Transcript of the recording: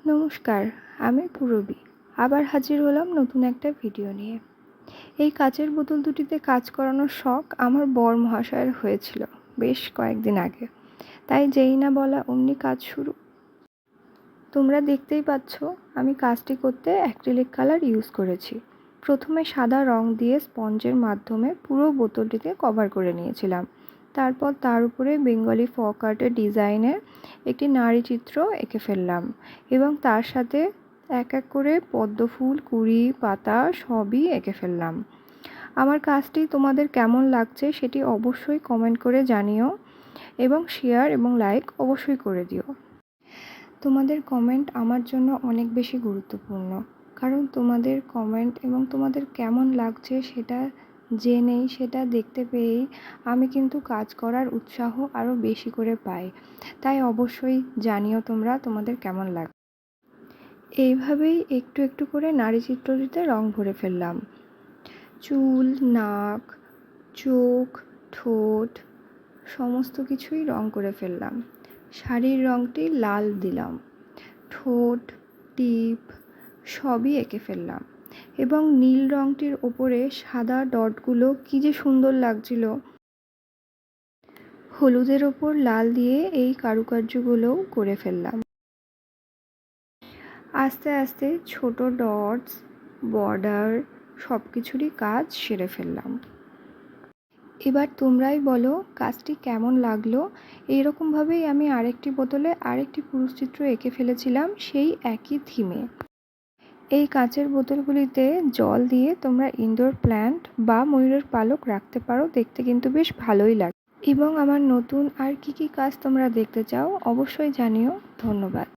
নমস্কার, আমি পূরবী। আবার হাজির হলাম নতুন একটা ভিডিও নিয়ে। এই কাচের বোতল দুটিতে কাজ করানোর শখ আমার বর মহাশয়ের হয়েছিল বেশ কয়েকদিন আগে। তাই যেই না বলা অমনি কাজ শুরু। তোমরা দেখতেই পাচ্ছ আমি কাজটি করতে অ্যাক্রিলিক কালার ইউজ করেছি। প্রথমে সাদা রং দিয়ে স্পঞ্জের মাধ্যমে পুরো বোতলটিকে কভার করে নিয়েছিলাম। তারপর তার উপরে বেঙ্গলি ফক আর্টের ডিজাইনের একটি নারী চিত্র এঁকে ফেললাম এবং তার সাথে এক এক করে পদ্ম ফুল, কুঁড়ি, পাতা সবই এঁকে ফেললাম। আমার কাজটি তোমাদের কেমন লাগছে সেটি অবশ্যই কমেন্ট করে জানিও এবং শেয়ার এবং লাইক অবশ্যই করে দিও। তোমাদের কমেন্ট আমার জন্য অনেক বেশি গুরুত্বপূর্ণ, কারণ তোমাদের কমেন্ট এবং তোমাদের কেমন লাগছে সেটা জেনেই, সেটা দেখতে পেয়েই আমি কিন্তু কাজ করার উৎসাহ আরও বেশি করে পাই। তাই অবশ্যই জানিও তোমরা তোমাদের কেমন লাগে। এইভাবেই একটু একটু করে নারী চিত্রটিতে রং ভরে ফেললাম। চুল, নাক, চোখ, ঠোঁট সমস্ত কিছুই রং করে ফেললাম। শাড়ির রংটি লাল দিলাম, ঠোঁট, টিপ সবই এঁকে ফেললাম এবং নীল রংটির ওপরে সাদা ডটগুলো কী যে সুন্দর লাগছিল। হলুদের ওপর লাল দিয়ে এই কারুকার্যগুলোও করে ফেললাম। আস্তে আস্তে ছোট ডটস, বর্ডার সব কিছুরই কাজ সেরে ফেললাম। এবার তোমরাই বলো কাজটি কেমন লাগলো। এইরকমভাবেই আমি আরেকটি বোতলে আরেকটি পুরুষ চিত্র এঁকে ফেলেছিলাম সেই একই থিমে। এই কাচের বোতলগুলিতে জল দিয়ে তোমরা ইনডোর প্ল্যান্ট বা ময়ূরের পালক রাখতে পারো, দেখতে কিন্তু বেশ ভালোই লাগে। এবং আমার নতুন আর কি কাজ তোমরা দেখতে চাও অবশ্যই জানিও। ধন্যবাদ।